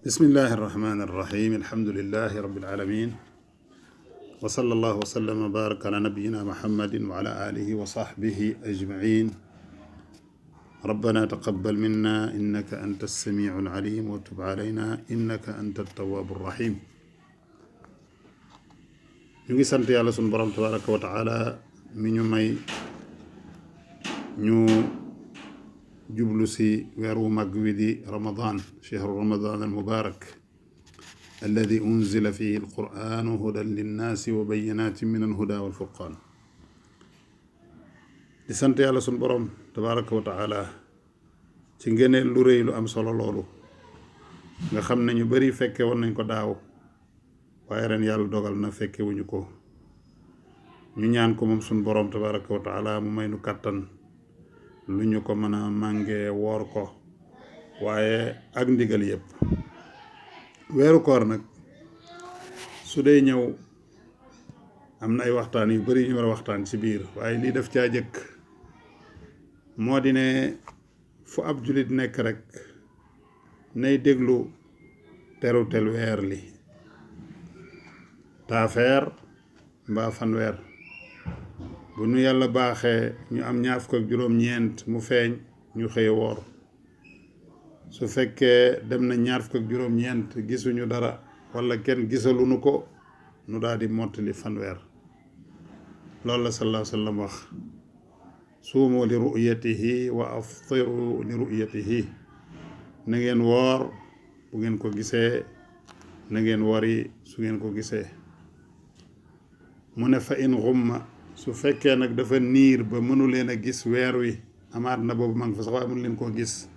بسم الله الرحمن الرحيم الحمد لله رب العالمين وصلى الله وسلم وبارك على نبينا محمد وعلى آله وصحبه أجمعين. ربنا تقبل منا إنك أنت السميع العليم وتب علينا إنك أنت التواب الرحيم. نيغي سانت يالا سون بروم تبارك وتعالى مي ñu may ñu jublu si weeru mag wi di ramadan shahru ramadan al mubarak alladi unzila fihi alquranu hudan linnaasi wa bayinatin min alhuda walfurqan. di sant yàlla sun borom tabaraka wa taala ci ngeneel lu rëy lu am solo loolu nga xam ne ñu bari fekke woon nañ ko daaw waaye ren yàlla dogal na fekke wuñu ko. ñu ñaan ko moom sun borom tabaraka wa taala mu may nu kàttan lu ñu ko mën a màngee woor ko waaye ak ndigal yépp. weeru koor nag su dee ñëw am na ay waxtaan yu bari ñu war a waxtaan ci biir waaye lii def caa jëkk moo di ne fu ab julit nekk rek nay déglu terutel weer li taafeer mbaa fanweer bu nu yàlla baaxee ñu am ñaar fukk ak juróom-ñeent mu feeñ ñu xëy woor su fekkee dem na ñaar fukk ak juróom-ñeent gisuñu dara wala kenn gisaluñu ko nu daal di mottali fanweer. loolu la sallallahu alayhi wa sallam wax suumu li ru'yatihi wa aftiru li ru'yatihi na ngeen woor bu ngeen ko gisee na ngeen wari su ngeen ko gisee. mu ne fa in xumma su fekkee nag dafa niir ba mënu leen a gis weer wi amaat na boobu ma ngi fa sax waaye mënu leen koo gis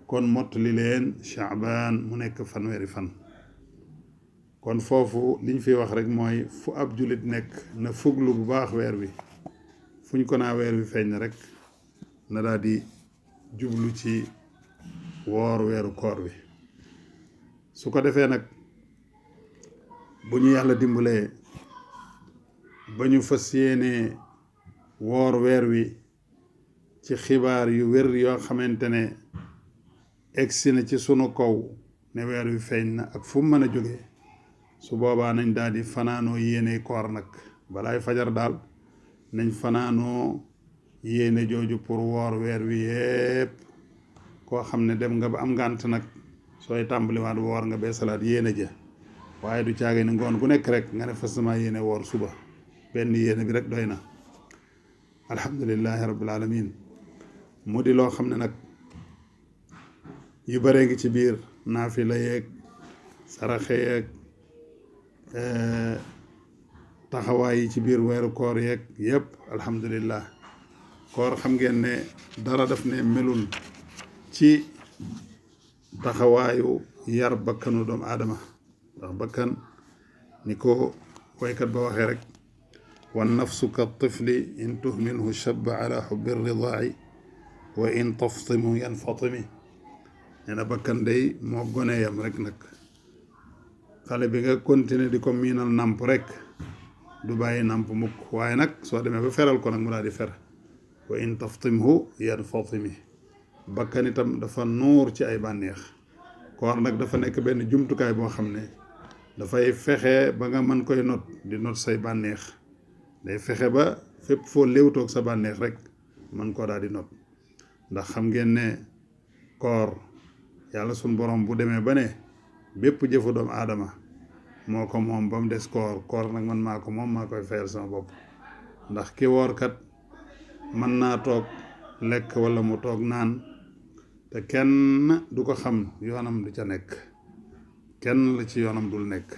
kon mottali leen Shaabaan mu nekk fanweeri fan. kon foofu liñ fi wax rek mooy fu ab julit nekk na fuglu bu baax weer wi fuñ ko naa weer wi feeñ na rek na daal di jublu ci woor weeru koor wi. su ko defee nag bu ñu yàlla dimbalee ba ñu fas yéenee woor weer wi ci xibaar yu wér yoo xamante ne egsi na ci sunu kaw ne weer wi feeñ na ak fu mu mën a jógee su boobaa nañ daal di fanaanoo yéene koor nag balaay fajar daal nañ fanaanoo yéene jooju pour woor weer wi yépp. koo xam ne dem nga ba am ngànt nag sooy tàmbaliwaat woor nga bee salaat yéene ja waaye du caage ni ngoon gu nekk rek nga ne fas sama yéene woor suba benn yéene bi rek doy na. alhamdulillahi rabbil alamin mu di loo xam ne nag yu baree ngi ci biir naafila yeeg saraxe yeeg taxawaay yi ci biir weeru koor yeeg yépp alhamdulillah. koor xam ngeen ne dara daf ne melul ci taxawaayu yar bakkanu doomu aadama ndax bakkan ni ko waykat ba waxee rek wa nafsu ka tifli in tuhmilhu shabba ala xubbi ridaa'i wa in taftimu yanfatimi. nee na bakkan day moo gone yam rek nag xale bi nga continuer di ko miinal namp rek du bàyyi namp mukk waaye nag soo demee ba feral ko nag mu daal di fer wa in taftimhu yanfatimi. bakkan itam dafa nuur ci ay bànneex. koor nag dafa nekk benn jumtukaay boo xam ne dafay fexe ba nga mën koy not di not say bànneex day fexe ba fépp foo léewtoog sa bànneex rek man koo daal di not. ndax xam ngeen ne koor yàlla sun borom bu demee ba ne bépp jëfu doomu aadama moo ko moom ba mu des koor nag man maa ko moom maa koy fayal sama bopp. ndax ki woorkat mën naa toog lekk walla mu toog naan te kenn du ko xam yoonam du ca nekk kenn la ci yoonam dul nekk.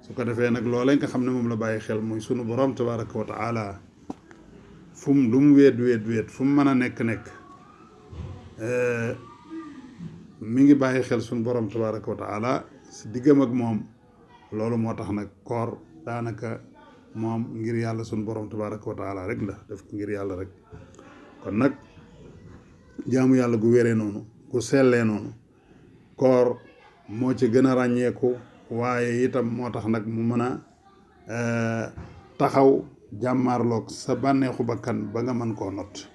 su ko defee nag loolee nga xam ne moom la bàyyi xel muy sunu borom tabaraka wa taala fu mu lu mu wéet fu mu mën a nekk mi ngi bàyyi xel sunu borom tabaraka wa taala si diggam ak moom. loolu moo tax nag koor daanaka moom ngir yàlla sunu borom tabaraka wa taala rek la def ko ngir yàlla rek. kon nag jaamu yàlla gu wéree noonu gu sellee noonu koor moo ci gën a ràññeeku waaye itam moo tax nag mu mën a taxaw jàmmaarloog sa bànneexu bakkan ba nga mën koo not.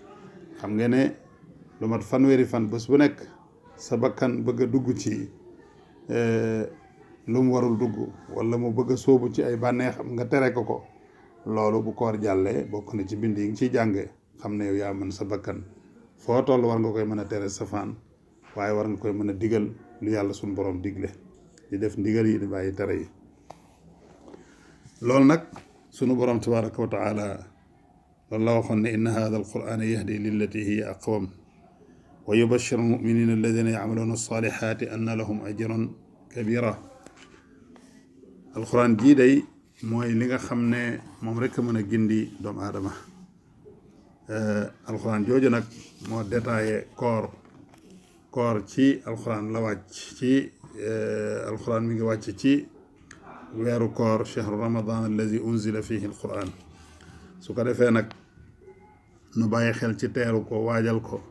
xam nga ne lu mat fanweeri fan bés bu nekk sa bakkan bëgg a dugg ci lu mu warul dugg wala mu bëgg a sóobu ci ay bànneexam nga tere ko loolu bu koor jàllee bokk na ci bind yi nga ciy jànge xam ne yow yaa mën sa bakkan foo toll war nga koy mën a tere safaan waaye war nga koy mën a digal lu yàlla suñu borom digle di def ndigal yi di bàyyi tere yi loolu nag sunu borom tabaraka wa taala loolu la waxoon ne inna hada alqur'ana yahdi lillati hiya aqwam wa yubashiru almuminina alladina yacmaluuna alsalihati anna lahum ajran kabira alquran jii day mooy li nga xam ne moom rek a mën a gindi doomu aadama alquran jooju nag moo détaillé koor ci alquran la wàcc ci alquran mi ngi wàcc ci weeru koor chahru ramadan allazi unzila fihi alquran su ko defee nag nu bàyyi xel ci teeru ko waajal ko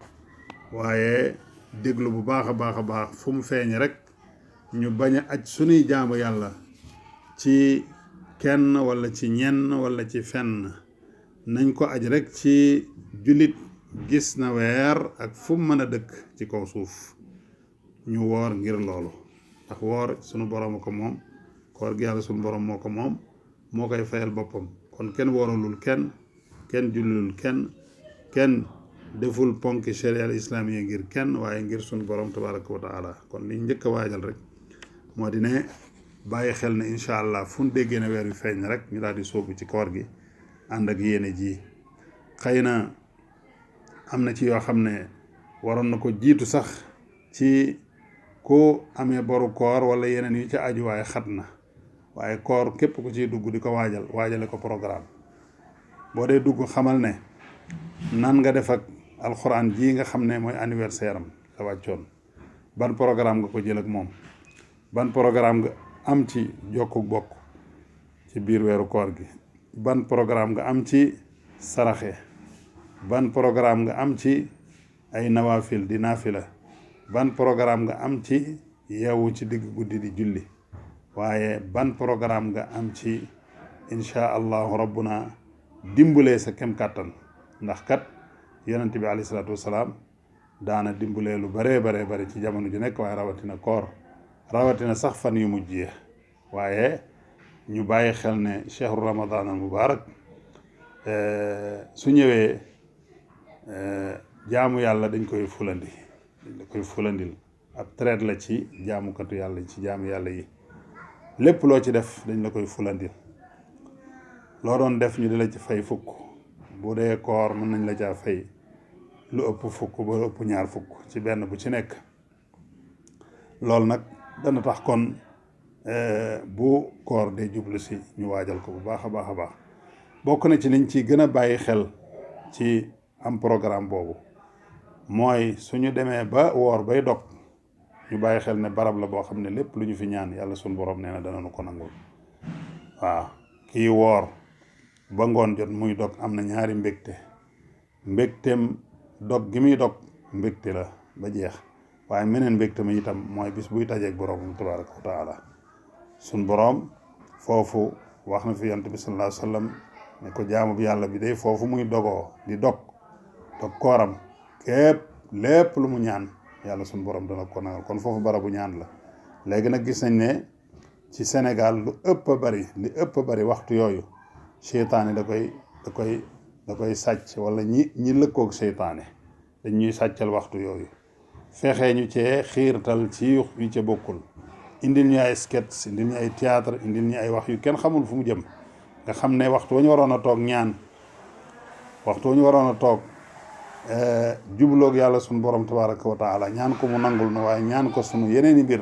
waaye déglu bu baax a baax fu mu feeñ rek ñu bañ a aj sunuy jaamu yàlla ci kenn wala ci ñenn wala ci fenn nañ ko aj rek ci jullit gis na weer ak fu mu mën a dëkk ci kaw suuf ñu woor ngir loolu ndax woor sunu borom ko moom koor gi yàlla sunu borom moo ko moom moo koy fayal boppam kon kenn wooralul kenn jullilul kenn deful ponki sharia al islamiya ngir kenn waaye ngir sunu borom tabaraka wa taala kon li njëkk a waajal rek moo di ne bàyyi xel ne incha allah fu ñu déggee ne weer wi feeñ na rek ñu daal di sóobu ci koor gi ànd ak yéene ji xëy na am na ci yoo xam ne waroon na ko jiitu sax ci ku amee boru koor wala yeneen yu ca aju waaye xat na waaye koor képp ku ciy dugg di ko waajale ko programme boo dee dugg xamal ne nan nga def ak alxuraan ji nga xam ne mooy anniversaire am la wàccoon ban programme nga ko jël ak moom ban programme nga am ci jokku bokk ci biir weeru koor gi ban programme nga am ci saraxe ban programme nga am ci ay nawaafil di naafila ban programme nga am ci yeewu ci digg guddi di julli waaye ban programme nga am ci insha allahu rabbuna dimbalee sa kem kàttan ndax kat yonent bi alayhi salaatu wasalaam daana dimbalee lu bare ci jamono ju nekk waaye rawatina koor rawatina sax fan yu mujj yi waaye ñu bàyyi xel ne chehru ramadan al mubarak su ñëwee jaamu yàlla dañ koy fulandil ab traite la ci jaamukatu yàlla ci jaamu yàlla yi lépp loo ci def dañ la koy fulandil loo doon def ñu di la ci fay fukk bu dee koor mën nañ la caa fay lu ëpp fukk ba ëpp ñaar fukk ci benn bu ci nekk loolu nag dana tax kon bu koor dee jublu si ñu waajal ko bu baax a baax bokk na ci liñ ci gën a bàyyi xel ci am programme boobu mooy suñu demee ba woor bay dog ñu bàyyi xel ne barab la boo xam ne lépp lu ñu fi ñaan yàlla suñu borom nee na danañu ko nangul waaw kii woor ba ngoon jot muy dog am na ñaari mbégteem dog gi muy dog mbégte la ba jeex waaye meneen mbégte mi itam mooy bis buy tajeeg borom tabaraka wa taala suñ borom foofu wax na fi yonent bi sallallahu alayhi wa sallam ne ko jaamu bi yàlla bi day foofu muy dogoo di dog kooram képp lépp lu mu ñaan yàlla suñ borom dana ko nangal kon foofu barabu ñaan la léegi nag gis nañ ne ci Sénégal li ëpp a bari waxtu yooyu seytaane da koy sàcc wala ñi lëkkoog seytaane dañ ñuy sàccal waxtu yooyu fexee ñu cee xiirtal ci yu ca bokkul indil ñu ay sketch indil ñu ay théâtre indil ñu ay wax yu kenn xamul fu mu jëm nga xam ne waxtu wa ñu waroon a toog ñaan waxtu wa ñu waroon a toog jubloog yàlla sunu borom tabaraka wa taala ñaan ko mu nangul nu waaye ñaan ko sunu yeneen i mbir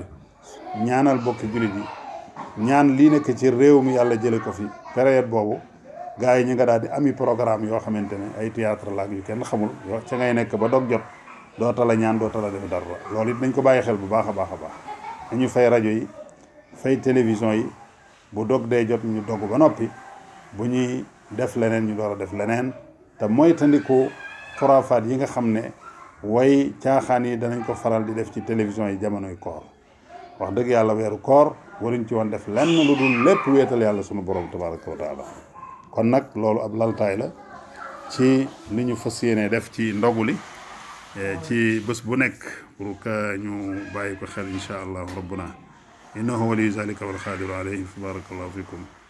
ñaanal bokki jullit yi ñaan lii nekk ci réew mi yàlla jële ko fi période boobu gars yi ñu nga daal di ami programme yoo xamante ne ay théâtre la ak yu kenn xamul yoo ca ngay nekk ba dog jot doo tala ñaan doo tala def dara loolu it nañ ko bàyyi xel bu baax a baax dañu fay rajo yi fay télévision yi bu dog dee jot ñu dogg ba noppi bu ñuy def leneen ñu door a def leneen te moytandiku xuraafaat yi nga xam ne way caaxaan yi danañ ko faral di def ci télévision yi jamonoy koor wax dëgg yàlla weeru koor waruñ ci woon def lenn lu dul lépp wéetal yàlla sunu borom tabaraka wa taala kon nag loolu ab laltaay la ci li ñu fas yéene def ci ndogu li ci bés bu nekk pour que ñu bàyyi ko xel incha allah rabbuna innahu waliyu zalika wal qadiru alayhi. Barakallahu fikum.